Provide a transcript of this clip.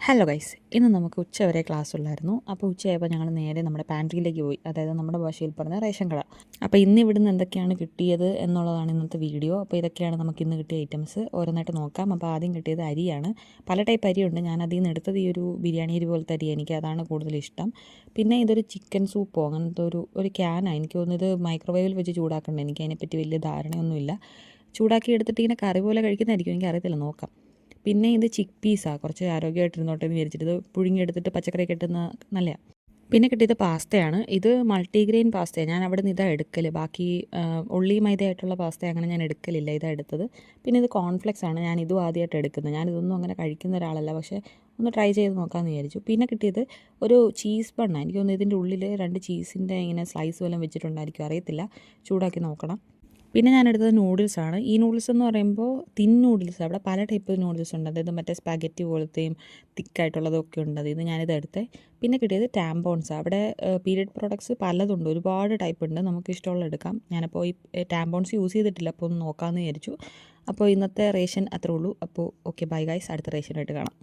Hello guys, ഇന്ന് നമുക്ക് ഉച്ചവരെ ക്ലാസ് ഉള്ളായിരുന്നു. അപ്പോൾ ഉച്ചയായപ്പോൾ ഞങ്ങൾ നേരെ നമ്മുടെ പാൻട്രിയിലേക്ക് പോയി, അതായത് നമ്മുടെ ഭാഷയിൽ പറഞ്ഞ റേഷൻ കട. അപ്പോൾ ഇന്ന് ഇവിടുന്ന് എന്തൊക്കെയാണ് കിട്ടിയത് എന്നുള്ളതാണ് ഇന്നത്തെ വീഡിയോ. അപ്പോൾ ഇതൊക്കെയാണ് നമുക്ക് ഇന്ന് കിട്ടിയ ഐറ്റംസ്, ഓരോന്നായിട്ട് നോക്കാം. അപ്പോൾ ആദ്യം കിട്ടിയത് അരിയാണ്. പല ടൈപ്പ് അരിയുണ്ട്. ഞാൻ അതിൽ നിന്ന് എടുത്തത് ഈ ഒരു ബിരിയാണി അരി പോലത്തെ അരി, എനിക്ക് അതാണ് കൂടുതൽ ഇഷ്ടം. പിന്നെ ഇതൊരു ചിക്കൻ സൂപ്പോ അങ്ങനത്തെ ഒരു ക്യാനാണ്. എനിക്ക് തോന്നുന്നത് മൈക്രോവേവിൽ വെച്ച് ചൂടാക്കേണ്ടത്. എനിക്ക് അതിനെപ്പറ്റി വലിയ ധാരണയൊന്നുമില്ല. ചൂടാക്കി എടുത്തിട്ട് ഇങ്ങനെ കറി പോലെ കഴിക്കുന്നതായിരിക്കും, എനിക്ക് അറിയത്തില്ല, നോക്കാം. പിന്നെ ഇത് ചിക്ക് പീസാണ്, കുറച്ച് ആരോഗ്യമായിട്ടിരുന്നോട്ടെ എന്ന് വിചാരിച്ചിട്ട് ഇത് പുഴുങ്ങിയെടുത്തിട്ട് പച്ചക്കറി കിട്ടുന്ന നല്ലതാണ്. പിന്നെ കിട്ടിയത് പാസ്തയാണ്. ഇത് മൾട്ടിഗ്രെയിൻ പാസ്തയാണ്. ഞാൻ അവിടെ നിന്ന് ഇതാണ് എടുക്കൽ. ബാക്കി ഉള്ളി മൈദയായിട്ടുള്ള പാസ്ത അങ്ങനെ ഞാൻ എടുക്കലില്ല, ഇതാണ് എടുത്തത്. പിന്നെ ഇത് കോൺഫ്ലെക്സ് ആണ്. ഞാൻ ഇതും ആദ്യമായിട്ട് എടുക്കുന്നത്. ഞാനിതൊന്നും അങ്ങനെ കഴിക്കുന്ന ഒരാളല്ല, പക്ഷേ ഒന്ന് ട്രൈ ചെയ്ത് നോക്കാമെന്ന് വിചാരിച്ചു. പിന്നെ കിട്ടിയത് ഒരു ചീസ് ബണ്ണാണ്. എനിക്ക് തോന്നുന്നു ഇതിൻ്റെ ഉള്ളിൽ 2 ചീസിൻ്റെ ഇങ്ങനെ സ്ലൈസ് വല്ലതും വെച്ചിട്ടുണ്ടായിരിക്കും, അറിയത്തില്ല, ചൂടാക്കി നോക്കണം. പിന്നെ ഞാനെടുത്തത് നൂഡിൽസാണ്. ഈ നൂഡിൽസ് എന്ന് പറയുമ്പോൾ തിൻ നൂഡിൽസ്. അവിടെ പല ടൈപ്പ് നൂഡിൽസ് ഉണ്ട്, അതായത് മറ്റേ സ്പാഗറ്റി പോലത്തെയും തിക്കായിട്ടുള്ളതൊക്കെ ഉണ്ട്. അതിൽ നിന്ന് ഞാനിത് എടുത്തേ. പിന്നെ കിട്ടിയത് ടാമ്പോൺസ്. അവിടെ പീരിയഡ് പ്രോഡക്ട്സ് പലതുണ്ട്, ഒരുപാട് ടൈപ്പ് ഉണ്ട്, നമുക്ക് ഇഷ്ടമുള്ള എടുക്കാം. ഞാനപ്പോൾ ഈ ടാമ്പോൺസ് യൂസ് ചെയ്തിട്ടില്ല, അപ്പോൾ ഒന്ന് നോക്കാമെന്ന് വിചാരിച്ചു. അപ്പോൾ ഇന്നത്തെ റേഷൻ അത്രേ ഉള്ളൂ. അപ്പോൾ ഓക്കെ, ബൈ ഗൈസ്, അടുത്ത റേഷനായിട്ട് കാണാം.